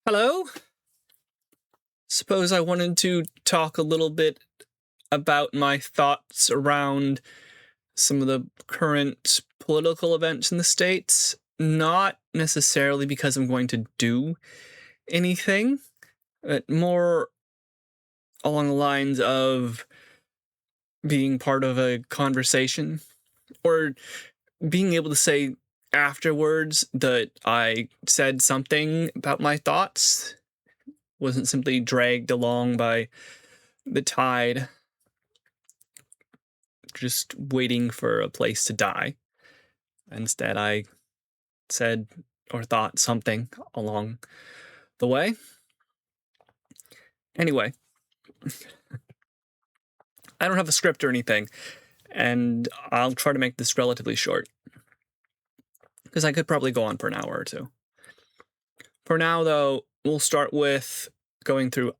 Hello. Suppose I wanted to talk a little bit about my thoughts around some of the current political events in the States. Not necessarily because I'm going to do anything, but more along the lines of being part of a conversation or being able to say afterwards that I said something about my thoughts, wasn't simply dragged along by the tide, just waiting for a place to die. Instead, I said or thought something along the way. Anyway, I don't have a script or anything, and I'll try to make this relatively short, because I could probably go on for an hour or two. For now, though, we'll start with going through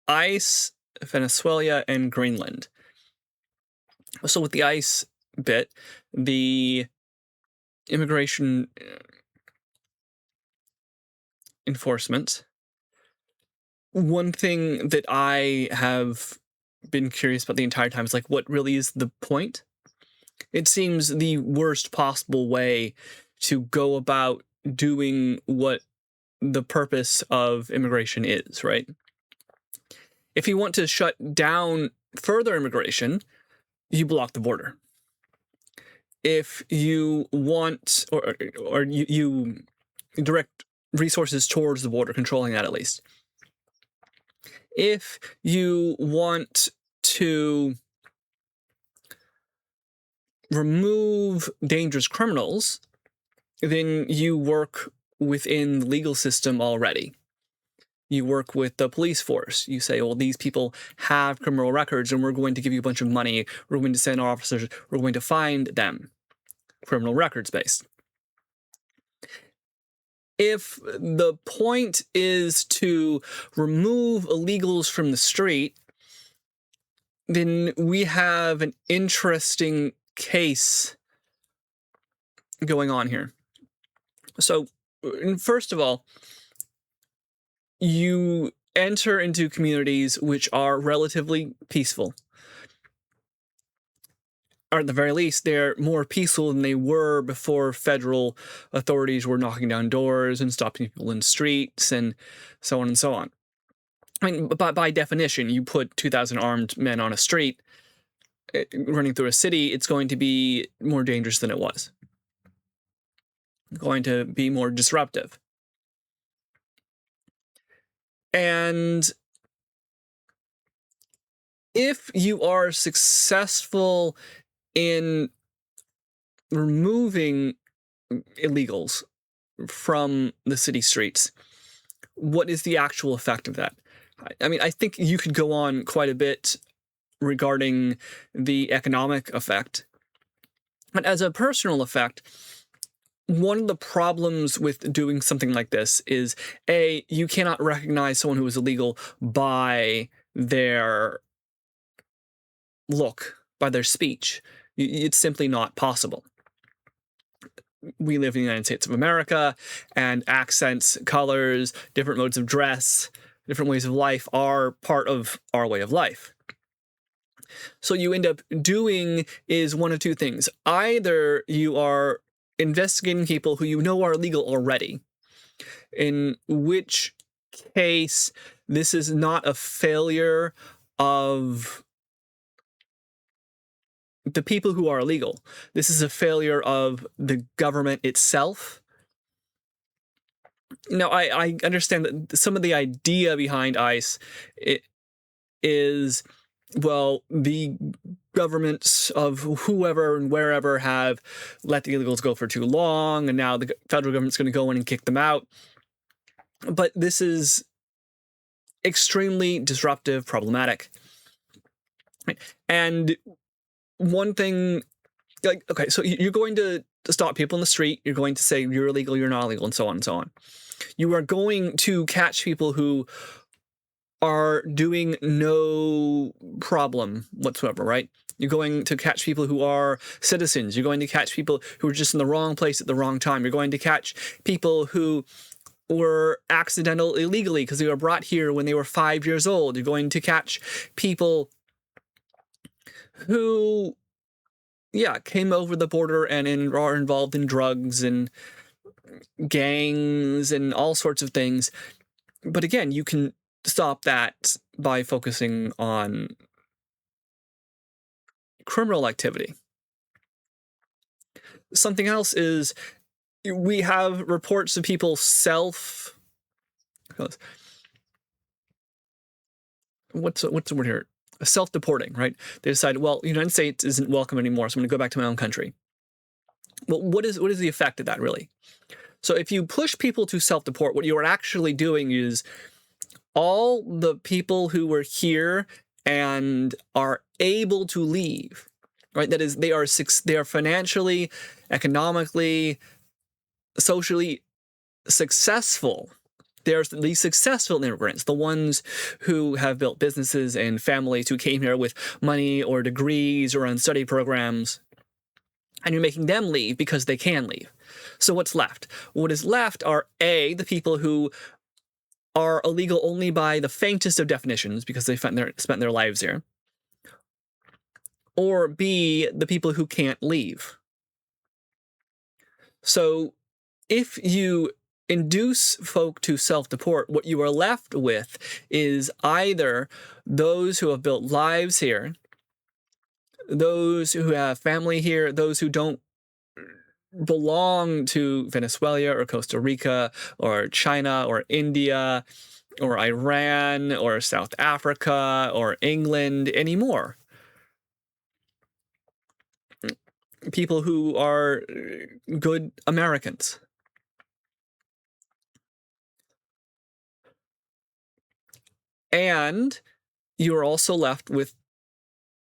ice, Venezuela, and Greenland. So with the ice bit, the immigration enforcement, one thing that I have been curious about the entire time is, like, what really is the point? It seems the worst possible way to go about doing what the purpose of immigration is, right? If you want to shut down further immigration, you block the border. If you want, or you direct resources towards the border, controlling that at least. If you want to remove dangerous criminals, then you work within the legal system already. You work with the police force. You say, well, these people have criminal records and we're going to give you a bunch of money. We're going to send our officers. We're going to find them. Criminal records based. If the point is to remove illegals from the street, then we have an interesting case going on here. So, first of all, you enter into communities which are relatively peaceful. Or at the very least, they're more peaceful than they were before federal authorities were knocking down doors and stopping people in the streets and so on and so on. I mean, by definition, you put 2,000 armed men on a street running through a city, it's going to be more dangerous than it was. Going to be more disruptive. And if you are successful in removing illegals from the city streets, what is the actual effect of that? I mean, I think you could go on quite a bit regarding the economic effect. But as a personal effect, one of the problems with doing something like this is, A, you cannot recognize someone who is illegal by their look, by their speech. It's simply not possible. We live in the United States of America, and accents, colors, different modes of dress, different ways of life are part of our way of life. So you end up doing is one of two things. Either you are investigating people who you know are illegal already, in which case this is not a failure of the people who are illegal. This is a failure of the government itself. Now, I understand that some of the idea behind ICE is, well, the governments of whoever and wherever have let the illegals go for too long, and now the federal government's going to go in and kick them out. But this is extremely disruptive, problematic. And one thing, like, okay, so you're going to stop people in the street. You're going to say you're illegal, you're not illegal, and so on and so on. You are going to catch people who are doing no problem whatsoever, right? You're going to catch people who are citizens. You're going to catch people who are just in the wrong place at the wrong time. You're going to catch people who were accidental illegally because they were brought here when they were 5 years old. You're going to catch people who, yeah, came over the border and are involved in drugs and gangs and all sorts of things. But again, you can stop that by focusing on criminal activity. Something else is we have reports of people what's the word here? Self-deporting, right? They decide, well, the United States isn't welcome anymore, so I'm going to go back to my own country. Well, what is the effect of that, really? So if you push people to self-deport, what you are actually doing is all the people who were here and are able to leave, right? That is, they are financially, economically, socially successful. There's the successful immigrants, the ones who have built businesses and families who came here with money or degrees or on study programs, and you're making them leave because they can leave. So what's left? What is left are A, the people who are illegal only by the faintest of definitions because they spent their lives here, or B, the people who can't leave. So if you induce folk to self-deport, what you are left with is either those who have built lives here, those who have family here, those who don't belong to Venezuela or Costa Rica or China or India or Iran or South Africa or England anymore. People who are good Americans. And you're also left with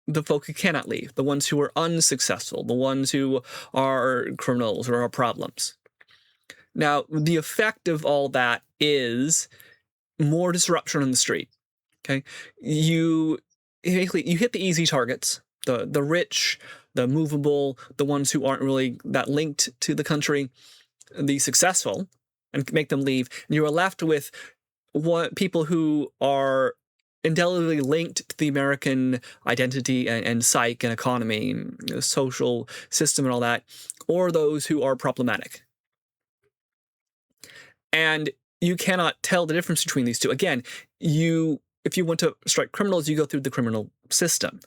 the folk who cannot leave, the ones who are unsuccessful, the ones who are criminals or are problems. Now, the effect of all that is more disruption on the street. Okay, you hit the easy targets, the rich, the movable, the ones who aren't really that linked to the country, the successful, and make them leave. And you are left with people who are indelibly linked to the American identity and psyche and economy, and social system and all that, or those who are problematic. And you cannot tell the difference between these two. Again, if you want to strike criminals, you go through the criminal system.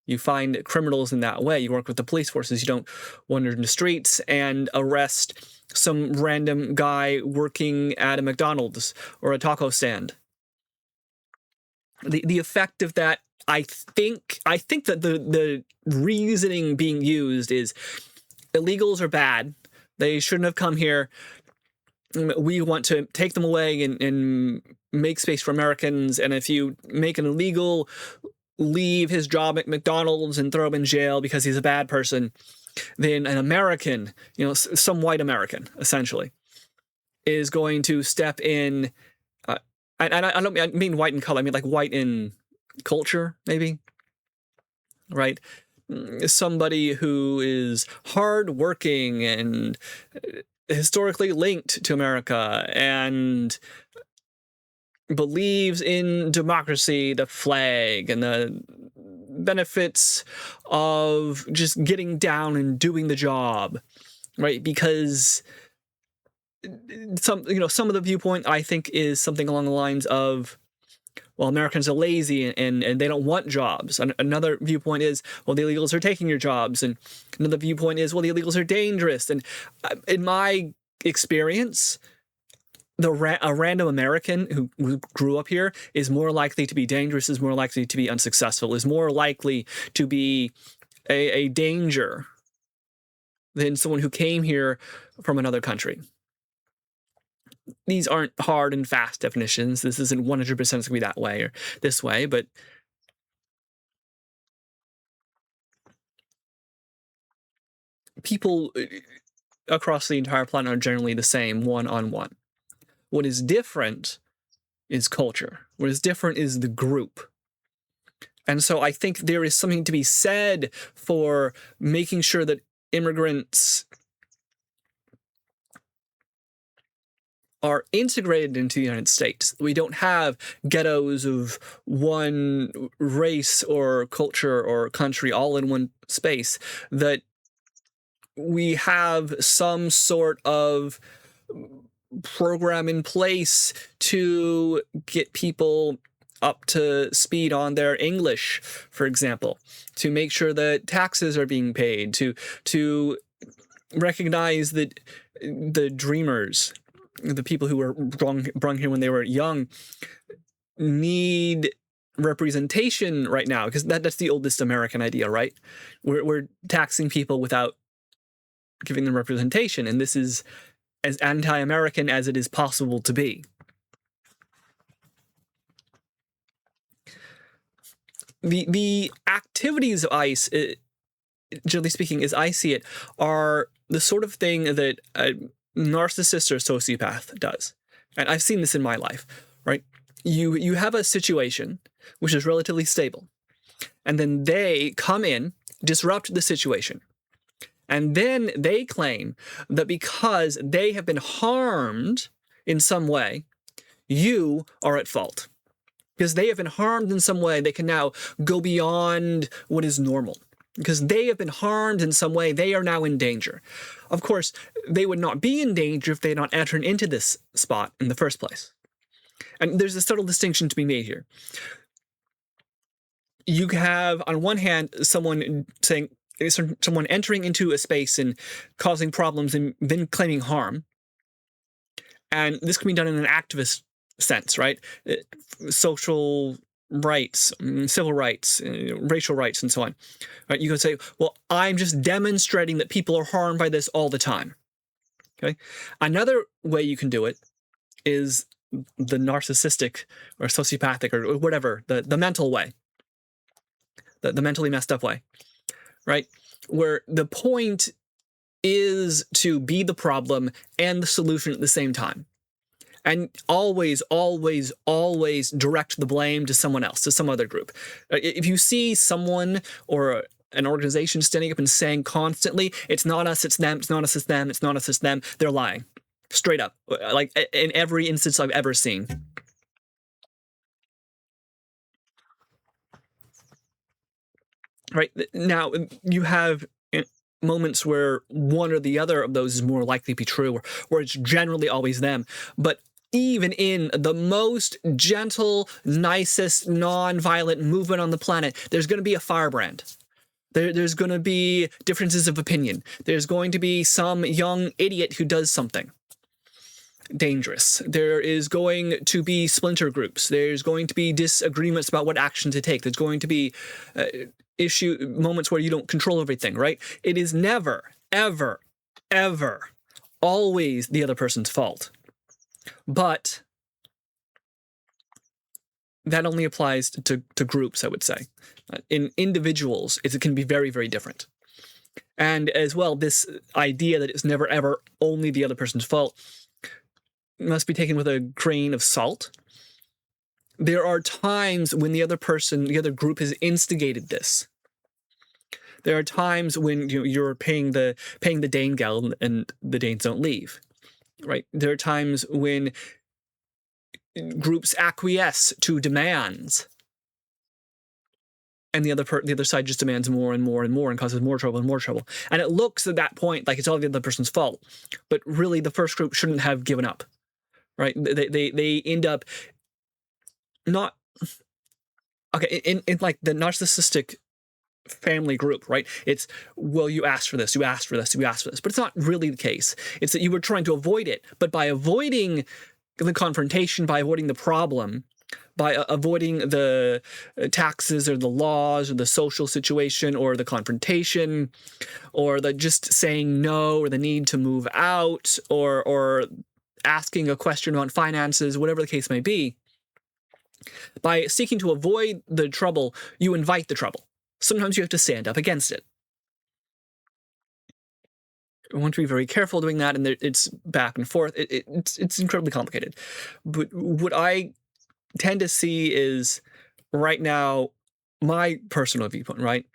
You find criminals in that way. You work with the police forces. You don't wander in the streets and arrest some random guy working at a McDonald's or a taco stand. The effect of that, I think that the reasoning being used is illegals are bad. They shouldn't have come here. We want to take them away and make space for Americans. And if you make an illegal leave his job at McDonald's and throw him in jail because he's a bad person, then an American, some white American, essentially, is going to step in. And I don't mean white in color. I mean like white in culture, maybe, right? Somebody who is hardworking and historically linked to America and believes in democracy, the flag, and the benefits of just getting down and doing the job, right? Because some of the viewpoint, I think, is something along the lines of, well, Americans are lazy and they don't want jobs. Another viewpoint is, well, the illegals are taking your jobs. And another viewpoint is, well, the illegals are dangerous. And in my experience, a random American who grew up here is more likely to be dangerous, is more likely to be unsuccessful, is more likely to be a danger than someone who came here from another country. These aren't hard and fast definitions. This isn't 100% going to be that way or this way, but people across the entire planet are generally the same, one-on-one. What is different is culture. What is different is the group. And so I think there is something to be said for making sure that immigrants are integrated into the United States. We don't have ghettos of one race or culture or country all in one space. That we have some sort of program in place to get people up to speed on their English, for example, to make sure that taxes are being paid, to recognize that the dreamers, the people who were brung here when they were young, need representation right now, because that's the oldest American idea, right? We're taxing people without giving them representation, and this is as anti-American as it is possible to be. The activities of ICE, generally speaking, as I see it, are the sort of thing that a narcissist or sociopath does. And I've seen this in my life, right? You have a situation which is relatively stable, and then they come in, disrupt the situation, and then they claim that because they have been harmed in some way, you are at fault. Because they have been harmed in some way, they can now go beyond what is normal. Because they have been harmed in some way, they are now in danger. Of course, they would not be in danger if they had not entered into this spot in the first place. And there's a subtle distinction to be made here. You have, on one hand, someone entering into a space and causing problems and then claiming harm. And this can be done in an activist sense, right? Social rights, civil rights, racial rights, and so on. Right? You can say, well, I'm just demonstrating that people are harmed by this all the time. Okay. Another way you can do it is the narcissistic or sociopathic or whatever, the mental way, the mentally messed up way, right? Where the point is to be the problem and the solution at the same time. And always, always, always direct the blame to someone else, to some other group. If you see someone or an organization standing up and saying constantly, it's not us, it's them, it's not us, it's them, it's not us, it's them, they're lying. Straight up. Like in every instance I've ever seen. Right? Now, you have moments where one or the other of those is more likely to be true, or it's generally always them. But even in the most gentle, nicest, non-violent movement on the planet, there's going to be a firebrand. There's going to be differences of opinion. There's going to be some young idiot who does something dangerous. There is going to be splinter groups. There's going to be disagreements about what action to take. There's going to be moments where you don't control everything, right? It is never, ever, ever, always the other person's fault. But that only applies to groups, I would say. In individuals, it can be very, very different. And as well, this idea that it's never, ever only the other person's fault must be taken with a grain of salt. There are times when the other group has instigated this. There are times when you're paying the Dane geld and the Danes don't leave, right? There are times when groups acquiesce to demands, and the other side just demands more and more and more and causes more trouble and more trouble. And it looks at that point like it's all the other person's fault, but really the first group shouldn't have given up, right? They end up not okay in like the narcissistic family group, right? It's, well, you asked for this, you asked for this, you asked for this, but it's not really the case. It's that you were trying to avoid it, but by avoiding the confrontation, by avoiding the problem, by avoiding the taxes or the laws or the social situation or the confrontation or the just saying no or the need to move out or asking a question about finances, whatever the case may be, by seeking to avoid the trouble, you invite the trouble. Sometimes you have to stand up against it. I want to be very careful doing that, and it's back and forth. It's incredibly complicated. But what I tend to see is, right now, my personal viewpoint, right,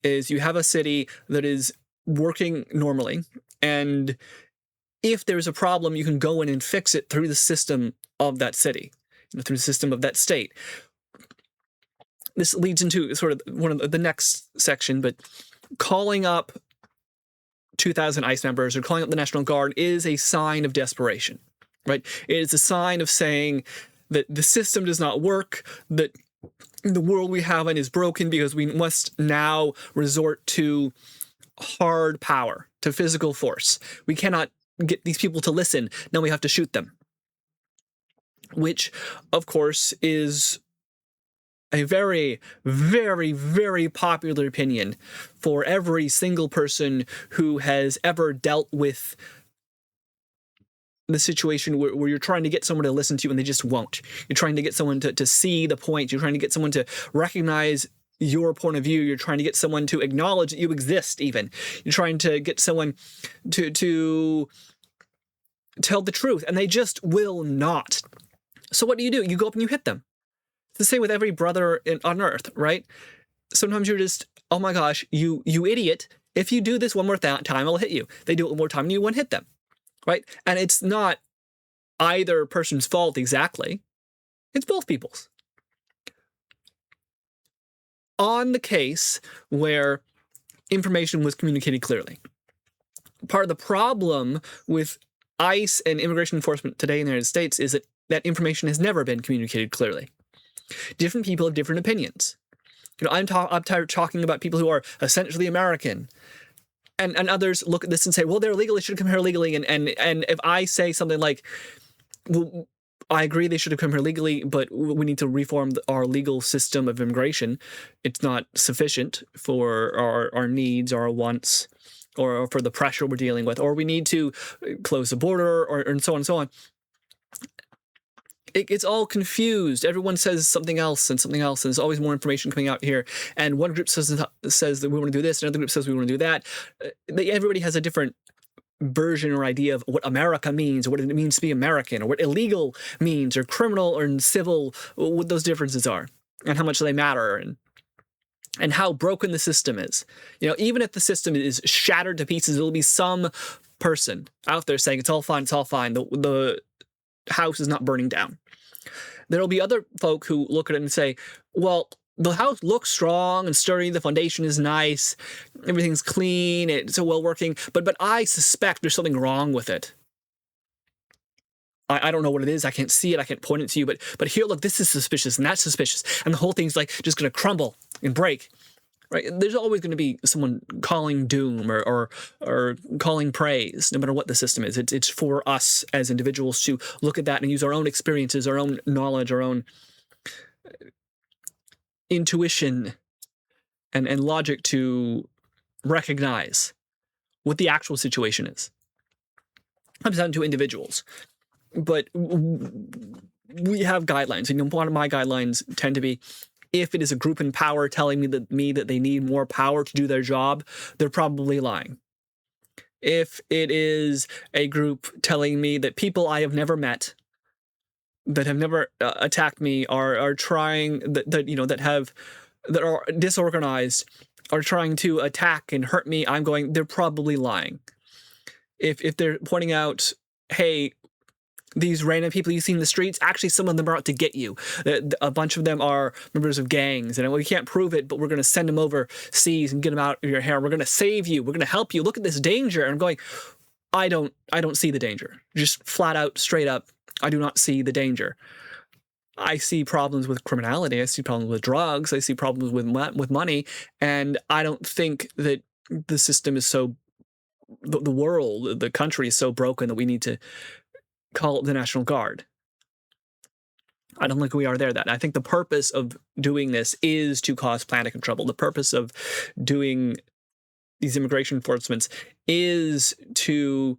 is you have a city that is working normally, and if there's a problem, you can go in and fix it through the system of that city, through the system of that state. This leads into sort of one of the next section, but calling up 2,000 ICE members or calling up the National Guard is a sign of desperation, right? It is a sign of saying that the system does not work, that the world we have in is broken because we must now resort to hard power, to physical force. We cannot get these people to listen. Now we have to shoot them, which, of course, is a very, very, very popular opinion for every single person who has ever dealt with the situation where you're trying to get someone to listen to you and they just won't. You're trying to get someone to see the point. You're trying to get someone to recognize your point of view. You're trying to get someone to acknowledge that you exist even. You're trying to get someone to tell the truth, and they just will not. So what do? You go up and you hit them. It's the same with every brother on earth, right? Sometimes you're just, oh my gosh, you idiot. If you do this one more time, I'll hit you. They do it one more time and you won't hit them, right? And it's not either person's fault exactly. It's both people's. On the case where information was communicated clearly, part of the problem with ICE and immigration enforcement today in the United States is that information has never been communicated clearly. Different people have different opinions. I'm tired of talking about people who are essentially American, and others look at this and say, well, they're legal, they should come here legally. And if I say something like, well, I agree they should have come here legally, but we need to reform our legal system of immigration. It's not sufficient for our needs, our wants, or for the pressure we're dealing with, or we need to close the border, and so on and so on. It's all confused. Everyone says something else, and there's always more information coming out here. And one group says that we want to do this, another group says we want to do that. Everybody has a different version or idea of what America means, or what it means to be American, or what illegal means, or criminal or civil, what those differences are, and how much they matter, and how broken the system is. Even if the system is shattered to pieces, there'll be some person out there saying it's all fine, it's all fine. The house is not burning down. There'll be other folk who look at it and say, well, the house looks strong and sturdy, the foundation is nice, everything's clean, it's so well working, but I suspect there's something wrong with it. I don't know what it is, I can't see it, I can't point it to you, but here, look, this is suspicious and that's suspicious, and the whole thing's like just gonna crumble and break. Right? There's always going to be someone calling doom or calling praise, no matter what the system is. It's for us as individuals to look at that and use our own experiences, our own knowledge, our own intuition and logic to recognize what the actual situation is. It comes down to individuals. But we have guidelines. One of my guidelines tend to be, if it is a group in power telling me that they need more power to do their job, they're probably lying. If it is a group telling me that people I have never met, that have never attacked me, are trying that are disorganized, are trying to attack and hurt me, I'm going, they're probably lying. If they're pointing out, hey, these random people you see in the streets, actually some of them are out to get you. A bunch of them are members of gangs, and we can't prove it, but we're going to send them overseas and get them out of your hair. We're going to save you. We're going to help you. Look at this danger. And I'm going, I don't see the danger. Just flat out, straight up, I do not see the danger. I see problems with criminality. I see problems with drugs. I see problems with money. And I don't think that the system is the world, the country is so broken that we need to call the National Guard. I don't think we are there. I think the purpose of doing this is to cause panic and trouble. The purpose of doing these immigration enforcements is to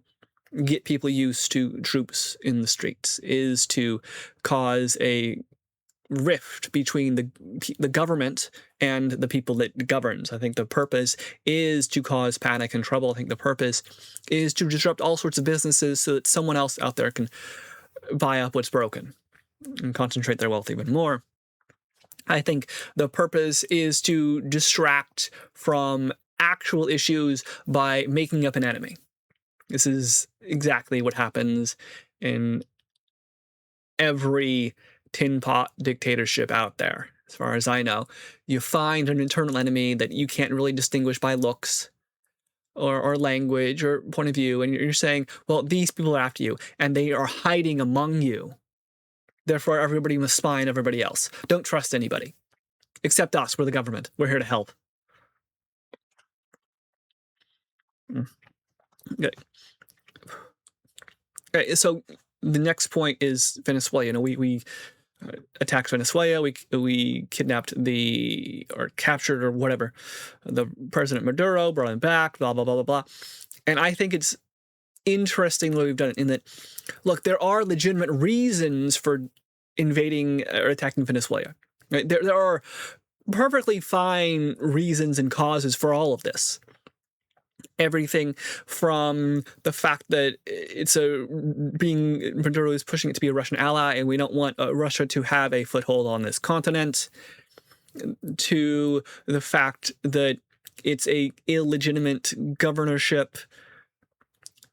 get people used to troops in the streets, is to cause a rift between the government and the people that governs. I think the purpose is to cause panic and trouble. I think the purpose is to disrupt all sorts of businesses so that someone else out there can buy up what's broken and concentrate their wealth even more. I think the purpose is to distract from actual issues by making up an enemy. This is exactly what happens in every tin pot dictatorship out there, as far as I know. You find an internal enemy that you can't really distinguish by looks or language or point of view, and you're saying, well, these people are after you, and they are hiding among you. Therefore, everybody must spy on everybody else. Don't trust anybody. Except us. We're the government. We're here to help. Mm. Okay. Okay, so the next point is Venezuela. You know, we attacked Venezuela. We kidnapped or captured or whatever the President Maduro, brought him back. Blah blah blah blah blah. And I think it's interesting the way we've done it. In that, look, there are legitimate reasons for invading or attacking Venezuela. Right? There are perfectly fine reasons and causes for all of this. Everything from the fact that Maduro is pushing it to be a Russian ally, and we don't want Russia to have a foothold on this continent, to the fact that it's a illegitimate governorship,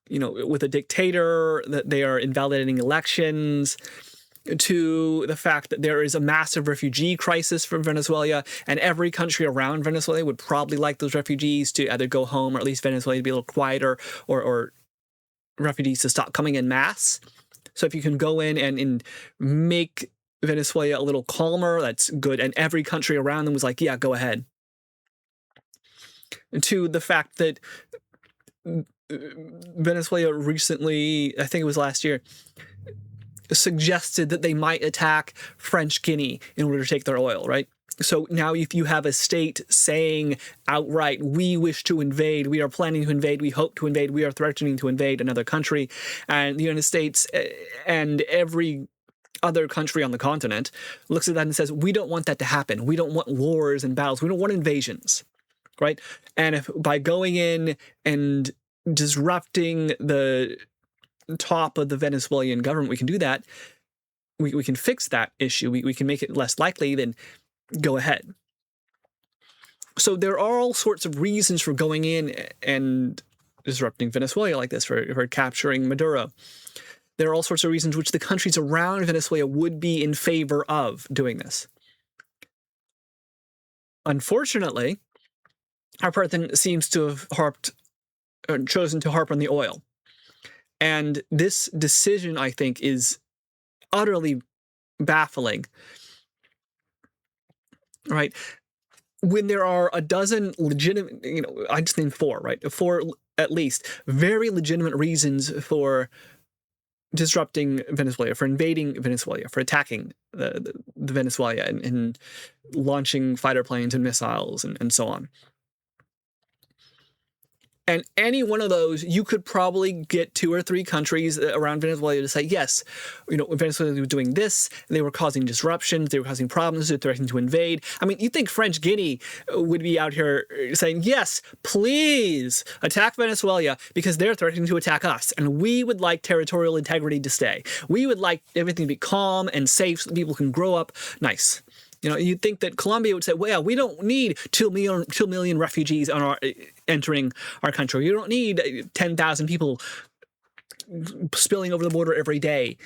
you know, with a dictator, that they are invalidating elections, to the fact that there is a massive refugee crisis from Venezuela, and every country around Venezuela would probably like those refugees to either go home, or at least Venezuela to be a little quieter, or refugees to stop coming in mass. So if you can go in and make Venezuela a little calmer, that's good. And every country around them was like, yeah, go ahead. And to the fact that Venezuela recently, I think it was last year, suggested that they might attack French Guinea in order to take their oil, right? So now if you have a state saying outright, we wish to invade, we are planning to invade, we hope to invade, we are threatening to invade another country, and the United States and every other country on the continent looks at that and says, we don't want that to happen. We don't want wars and battles. We don't want invasions, right? And if by going in and disrupting the top of the Venezuelan government, we can do that. We can fix that issue. We can make it less likely, then go ahead. So there are all sorts of reasons for going in and disrupting Venezuela like this, for capturing Maduro. There are all sorts of reasons which the countries around Venezuela would be in favor of doing this. Unfortunately, our president seems to have chosen to harp on the oil. And this decision, I think, is utterly baffling, right? When there are a dozen legitimate, I just named four, right? Four, at least, very legitimate reasons for disrupting Venezuela, for invading Venezuela, for attacking the Venezuela and launching fighter planes and missiles and so on. And any one of those, you could probably get 2 or 3 countries around Venezuela to say, yes, Venezuela was doing this, and they were causing disruptions, they were causing problems, they're threatening to invade. I mean, you'd think French Guinea would be out here saying, yes, please attack Venezuela because they're threatening to attack us, and we would like territorial integrity to stay. We would like everything to be calm and safe so that people can grow up nice. You'd think that Colombia would say, well, we don't need 2 million refugees entering our country. You don't need 10,000 people spilling over the border every day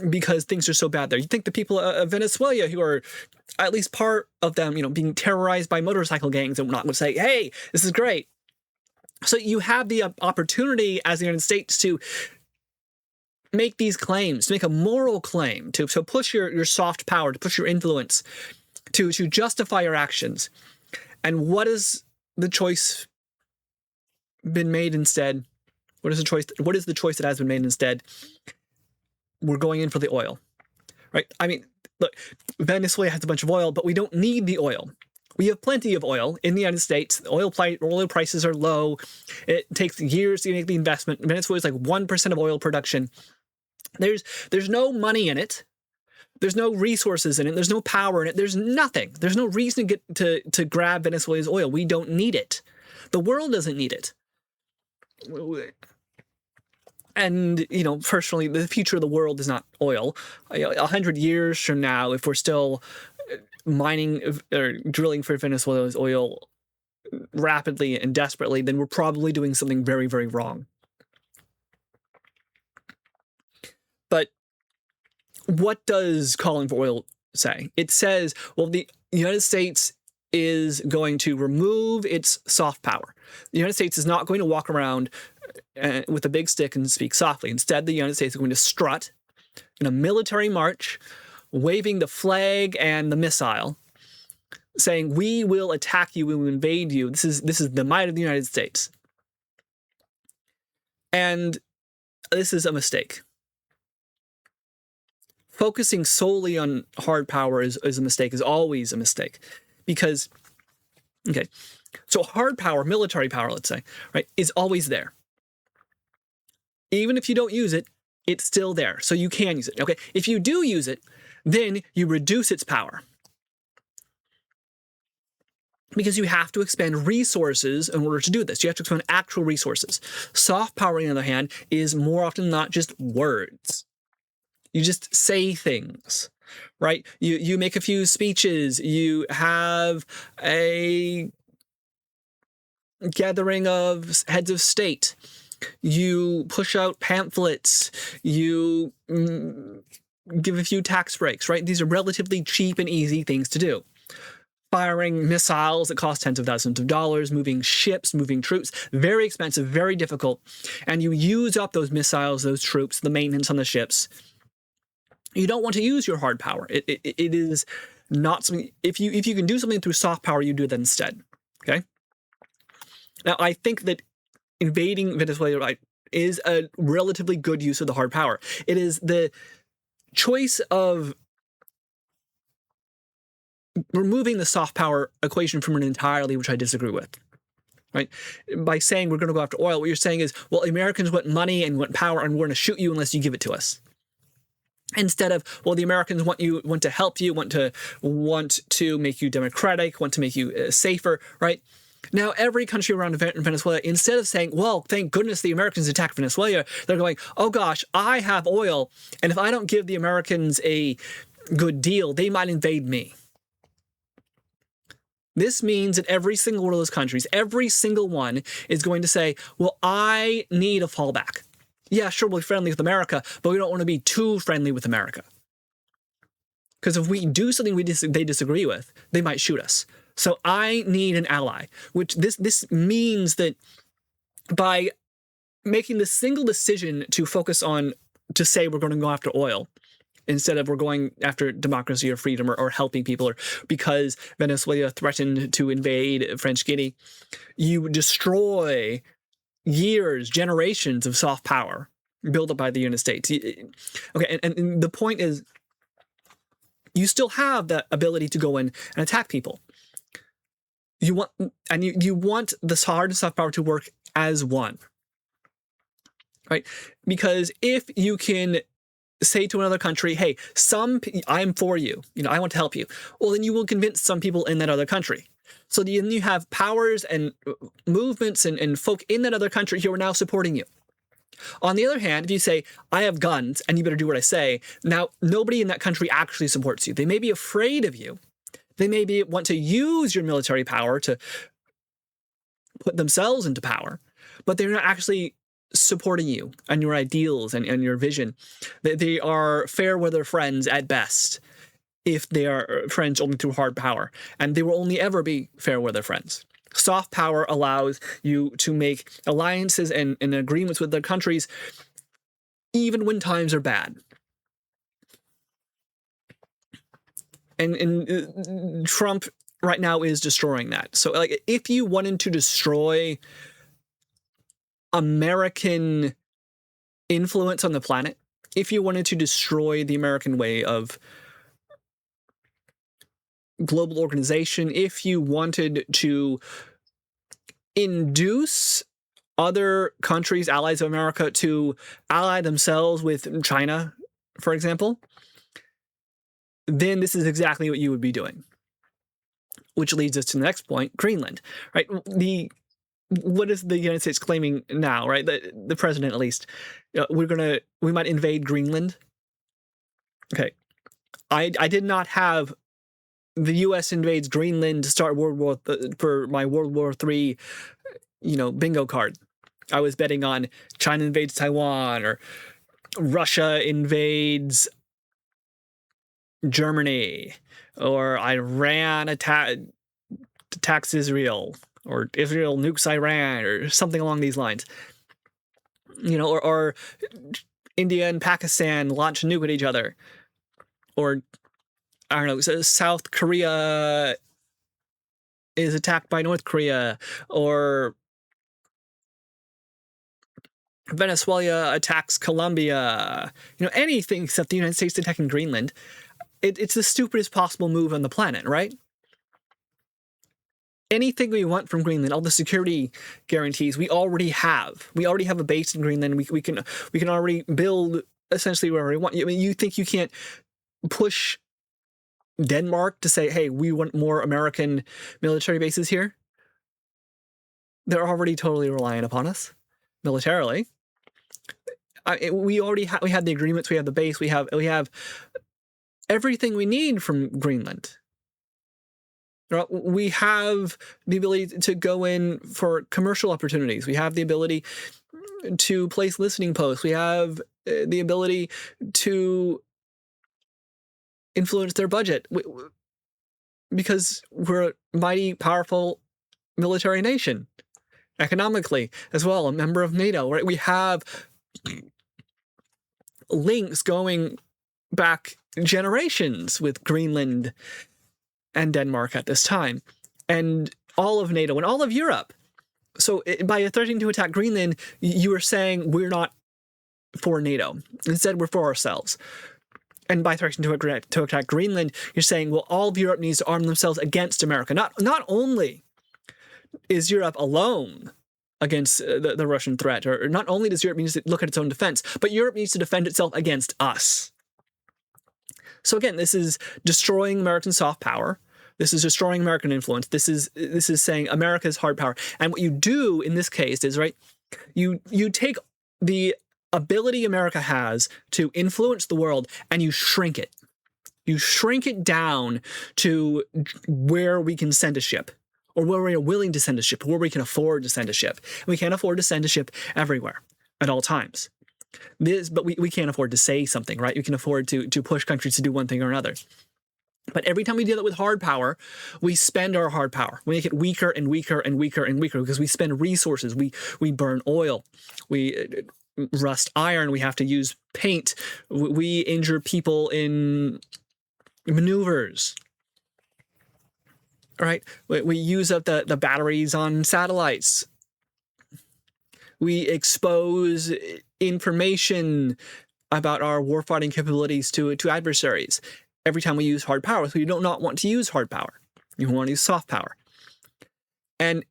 because things are so bad there. You'd think the people of Venezuela, who are at least part of them, being terrorized by motorcycle gangs and whatnot, would say, hey, this is great. So you have the opportunity as the United States to make these claims, to make a moral claim, to push your soft power, to push your influence, to justify your actions. And what is the choice been made instead? What is the choice that has been made instead? We're going in for the oil, right? I mean, look, Venezuela has a bunch of oil, but we don't need the oil. We have plenty of oil in the United States. Oil prices are low. It takes years to make the investment. Venezuela is like 1% of oil production. There's no money in it. There's no resources in it. There's no power in it. There's nothing. There's no reason to grab Venezuela's oil. We don't need it. The world doesn't need it. And, personally, the future of the world is not oil. 100 years from now, if we're still mining or drilling for Venezuela's oil rapidly and desperately, then we're probably doing something very, very wrong. what does calling for oil say? It says, well, the United States is going to remove its soft power. The United States is not going to walk around with a big stick and speak softly. Instead, the United States is going to strut in a military march, waving the flag and the missile, saying, "We will attack you, we will invade you. This is the might of the United States." And this is a mistake. Focusing solely on hard power is a mistake, is always a mistake. Because, okay, so hard power, military power, let's say, right, is always there. Even if you don't use it, it's still there. So you can use it. Okay, if you do use it, then you reduce its power. Because you have to expend resources in order to do this. You have to expend actual resources. Soft power, on the other hand, is more often not just words. You just say things, right? You make a few speeches. You have a gathering of heads of state. You push out pamphlets. You give a few tax breaks, right? These are relatively cheap and easy things to do. Firing missiles that cost tens of thousands of dollars, moving ships, moving troops, very expensive, very difficult. And you use up those missiles, those troops, the maintenance on the ships. You don't want to use your hard power. It is not something. If you can do something through soft power, you do that instead. Okay. Now, I think that invading Venezuela, right, is a relatively good use of the hard power. It is the choice of removing the soft power equation from it entirely, which I disagree with. Right? By saying we're going to go after oil, what you're saying is, well, Americans want money and want power, and we're going to shoot you unless you give it to us. Instead of, well, the Americans want to help you, want to make you democratic, want to make you safer, right? Now, every country around Venezuela, instead of saying, well, thank goodness the Americans attacked Venezuela, they're going, oh gosh, I have oil, and if I don't give the Americans a good deal, they might invade me. This means that every single one of those countries, every single one is going to say, well, I need a fallback. Yeah, sure, we'll be friendly with America, but we don't want to be too friendly with America. Because if we do something they disagree with, they might shoot us. So I need an ally, which this means that by making the single decision to focus on, to say we're going to go after oil, instead of we're going after democracy or freedom or helping people, or because Venezuela threatened to invade French Guinea, you destroy years, generations of soft power built up by the United States. Okay, and the point is, you still have the ability to go in and attack people. You want the hard and soft power to work as one, right? Because if you can say to another country, hey, I'm for you, I want to help you, well, then you will convince some people in that other country. So then you have powers and movements and folk in that other country who are now supporting you. On the other hand, if you say, I have guns and you better do what I say, now nobody in that country actually supports you. They may be afraid of you. They may want to use your military power to put themselves into power, but they're not actually supporting you and your ideals and your vision. They are fair weather friends at best, if they are friends only through hard power. And they will only ever be fair weather friends. Soft power allows you to make alliances and agreements with other countries, even when times are bad. And Trump right now is destroying that. So, like, if you wanted to destroy American influence on the planet, if you wanted to destroy the American way of global organization, if you wanted to induce other countries, allies of America, to ally themselves with China, for example, then this is exactly what you would be doing. Which leads us to the next point, Greenland, right? What is the United States claiming now, right? The president, at least, we might invade Greenland. Okay, I did not have the U.S. invades Greenland to start for my World War III, bingo card. I was betting on China invades Taiwan or Russia invades Germany, or Iran attacks Israel, or Israel nukes Iran, or something along these lines. Or India and Pakistan launch a nuke at each other, or I don't know, South Korea is attacked by North Korea, or Venezuela attacks Colombia. Anything except the United States attacking Greenland. It's the stupidest possible move on the planet, right? Anything we want from Greenland, all the security guarantees we already have. We already have a base in Greenland. We can already build essentially wherever we want. I mean, you think you can't push Denmark to say, hey, we want more American military bases here? They're already totally reliant upon us militarily. We already we had the agreements. We have the base. We have everything we need from Greenland. We have the ability to go in for commercial opportunities. We have the ability to place listening posts. We have the ability to influence their budget because we're a mighty, powerful military nation, economically as well, a member of NATO. Right? We have links going back generations with Greenland and Denmark at this time, and all of NATO and all of Europe. So by threatening to attack Greenland, you are saying we're not for NATO. Instead, we're for ourselves. And by threatening to attack Greenland, you're saying, well, all of Europe needs to arm themselves against America. Not only is Europe alone against the Russian threat, or not only does Europe need to look at its own defense, but Europe needs to defend itself against us. So again, this is destroying American soft power. This is destroying American influence. This is saying America's hard power. And what you do in this case is, right, you take the ability America has to influence the world and you shrink it. You shrink it down to where we can send a ship, or where we are willing to send a ship, where we can afford to send a ship. And we can't afford to send a ship everywhere at all times. But we can't afford to say something, right? We can afford to push countries to do one thing or another. But every time we deal with hard power, we spend our hard power. We make it weaker and weaker and weaker and weaker because we spend resources. We burn oil. We rust iron. We have to use paint. We injure people in maneuvers. Right? We use up the batteries on satellites. We expose information about our warfighting capabilities to adversaries every time we use hard power. So you do not want to use hard power. You want to use soft power. And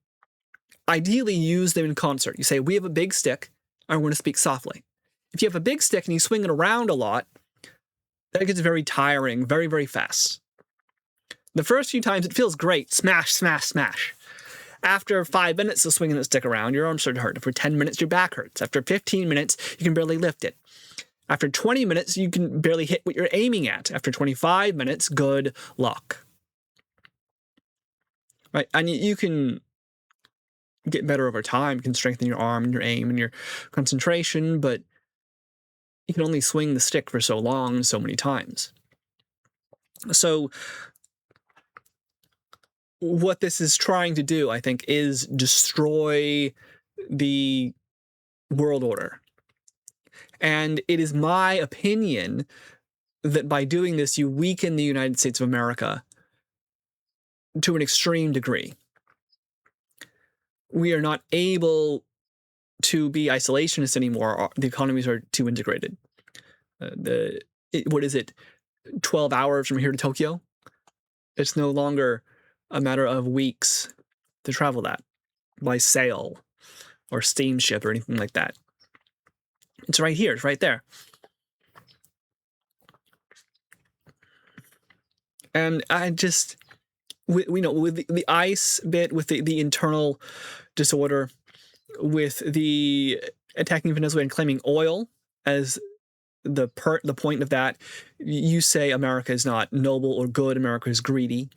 ideally use them in concert. You say, we have a big stick, and we're going to speak softly. If you have a big stick and you swing it around a lot, that gets very tiring, very, very fast. The first few times it feels great. Smash, smash, smash. After 5 minutes of swinging the stick around, your arms start to hurt. After 10 minutes, your back hurts. After 15 minutes, you can barely lift it. After 20 minutes, you can barely hit what you're aiming at. After 25 minutes, good luck. Right? And you can get better over time. You can strengthen your arm and your aim and your concentration, but you can only swing the stick for so long and so many times. So what this is trying to do, I think, is destroy the world order. And it is my opinion that by doing this, you weaken the United States of America to an extreme degree. We are not able to be isolationists anymore. The economies are too integrated. What is it? 12 hours from here to Tokyo? It's no longer a matter of weeks to travel that by sail or steamship or anything like that. It's right here. It's right there. And I just, with the ICE bit, with the internal disorder, with the attacking Venezuela and claiming oil as the point of that, you say America is not noble or good. America is greedy.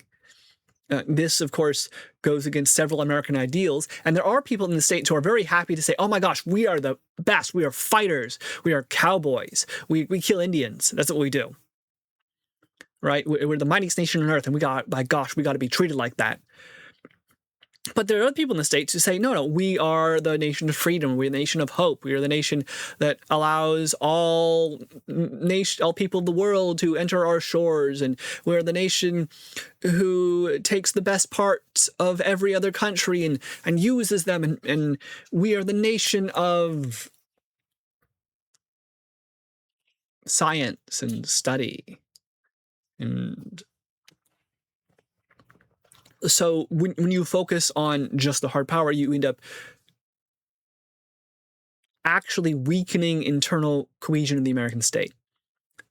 This, of course, goes against several American ideals. And there are people in the States who are very happy to say, oh my gosh, we are the best. We are fighters. We are cowboys. We kill Indians. That's what we do. right? We're the mightiest nation on earth, and my gosh, we got to be treated like that. But there are other people in the States who say, no, we are the nation of freedom. We're the nation of hope. We are the nation that allows all people of the world to enter our shores. And we're the nation who takes the best parts of every other country and uses them. And we are the nation of science and study. And so when you focus on just the hard power, you end up actually weakening internal cohesion of the American state,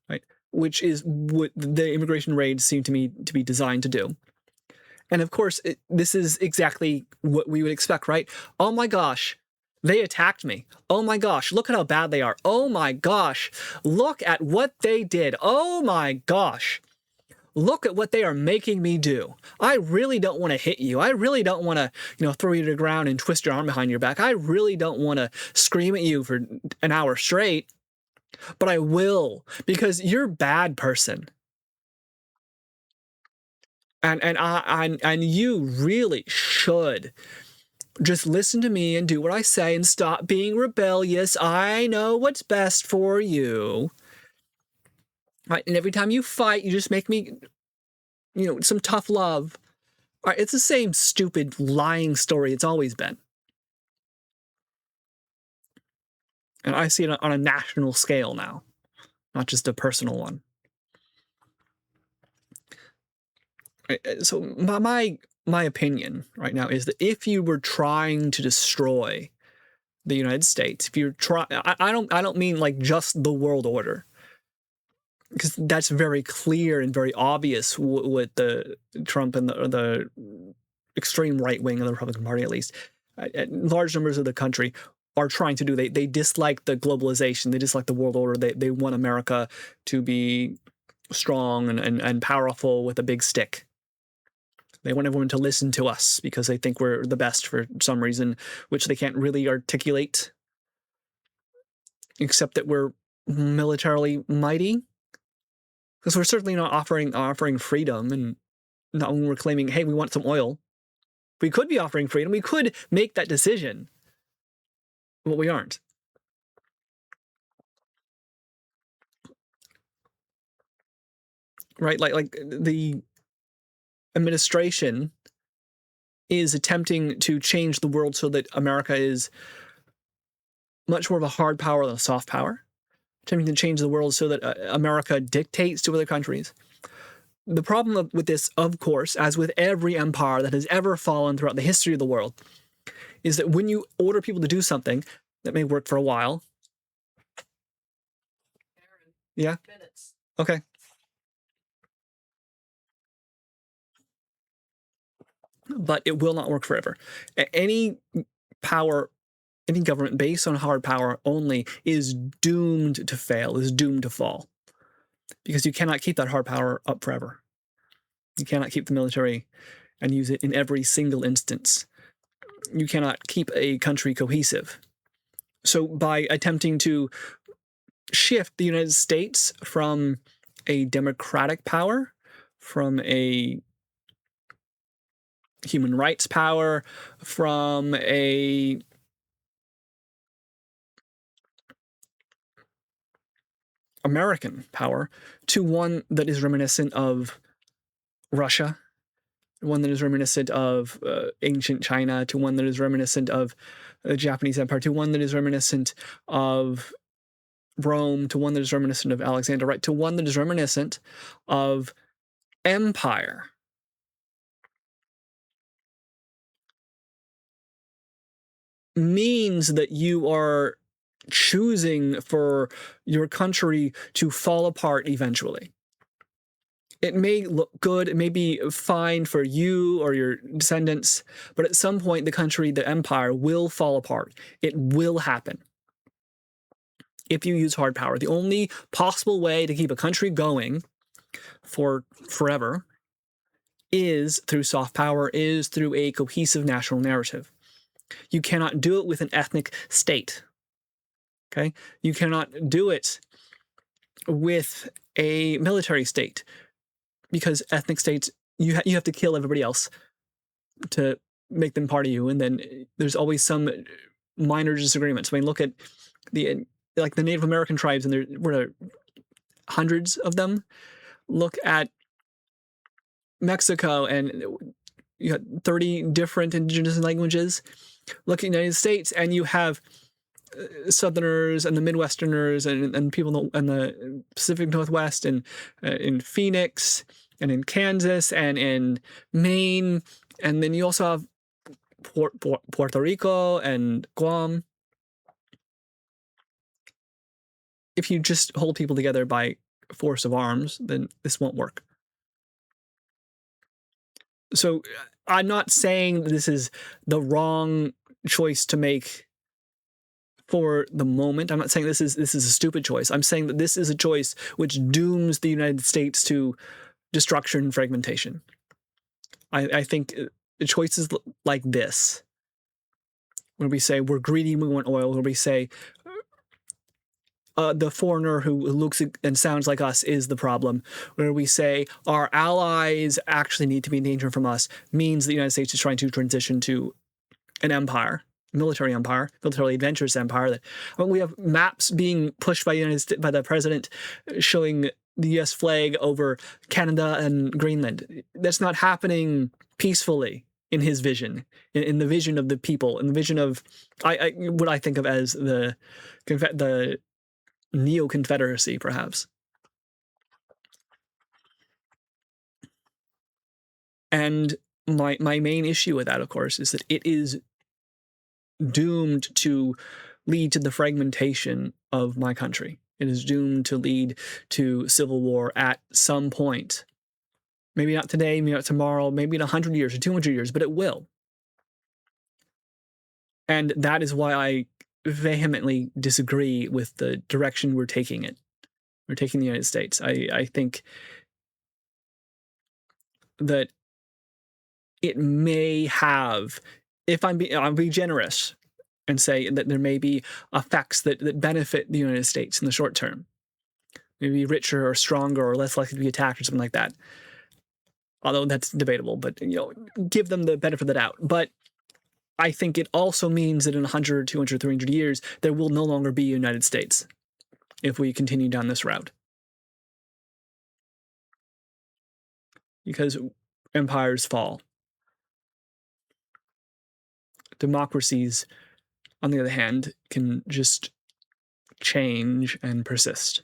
right? Which is what the immigration raids seem to me to be designed to do. And of course, this is exactly what we would expect, right? Oh my gosh, they attacked me. Oh my gosh, look at how bad they are. Oh my gosh, look at what they did. Oh my gosh. Look at what they are making me do. I really don't want to hit you. I really don't want to, throw you to the ground and twist your arm behind your back. I really don't want to scream at you for an hour straight, but I will because you're a bad person. And you really should just listen to me and do what I say and stop being rebellious. I know what's best for you. Right? And every time you fight, you just make me, some tough love. All right, it's the same stupid lying story it's always been. And I see it on a national scale now, not just a personal one. Right? So my opinion right now is that if you were trying to destroy the United States, if you're I don't mean like just the world order, because that's very clear and very obvious with the Trump and the extreme right wing of the Republican Party, at least. Large numbers of the country are trying to do. They dislike the globalization. They dislike the world order. They want America to be strong and powerful with a big stick. They want everyone to listen to us because they think we're the best for some reason, which they can't really articulate, except that we're militarily mighty. Because we're certainly not offering freedom, and not when we're claiming, hey, we want some oil. We could be offering freedom. We could make that decision, but we aren't. Right? Like the administration is attempting to change the world so that America is much more of a hard power than a soft power. Attempting to change the world so that America dictates to other countries. The problem with this, of course, as with every empire that has ever fallen throughout the history of the world, is that when you order people to do something that may work for a while. Yeah? Minutes. Okay. But it will not work forever. Any power, any government based on hard power only is doomed to fail, is doomed to fall. Because you cannot keep that hard power up forever. You cannot keep the military and use it in every single instance. You cannot keep a country cohesive. So by attempting to shift the United States from a democratic power, from a human rights power, from a American power, to one that is reminiscent of Russia, one that is reminiscent of ancient China, to one that is reminiscent of the Japanese Empire, to one that is reminiscent of Rome, to one that is reminiscent of Alexander, right? To one that is reminiscent of empire. Means that you are choosing for your country to fall apart eventually. It may look good, it may be fine for you or your descendants, but at some point the country, the empire, will fall apart. It will happen if you use hard power. The only possible way to keep a country going for forever is through soft power, is through a cohesive national narrative. You cannot do it with an ethnic state. Okay? You cannot do it with a military state. because ethnic states, you have to kill everybody else to make them part of you, and then there's always some minor disagreements. I mean, look at the like the Native American tribes, and there were hundreds of them. Look at Mexico, and you got 30 different indigenous languages. Look at the United States, and you have Southerners and the Midwesterners and people in the Pacific Northwest, and in Phoenix and in Kansas and in Maine, and then you also have Puerto Rico and Guam. If you just hold people together by force of arms, then this won't work. So I'm not saying this is the wrong choice to make for the moment. I'm not saying this is a stupid choice. I'm saying that this is a choice which dooms the United States to destruction and fragmentation. I think choices like this, when we say we're greedy, we want oil, when we say the foreigner who looks and sounds like us is the problem, where we say our allies actually need to be in danger from us, means the United States is trying to transition to an empire, militarily adventurous empire. That when we have maps being pushed by the president showing the U.S. flag over Canada and Greenland, that's not happening peacefully in his vision, in the vision of the people, in the vision of what I think of as the neo-confederacy, perhaps. And my main issue with that, of course, is that it is doomed to lead to the fragmentation of my country. It is doomed to lead to civil war at some point. Maybe not today, maybe not tomorrow, maybe in 100 years or 200 years, but it will. And that is why I vehemently disagree with the direction we're taking it. We're taking the United States. I think that it may have, if I'll be generous and say that there may be effects that benefit the United States in the short term. Maybe richer or stronger or less likely to be attacked or something like that. Although that's debatable, but give them the benefit of the doubt. But I think it also means that in 100, 200, 300 years, there will no longer be a United States if we continue down this route. Because empires fall. Democracies, on the other hand, can just change and persist.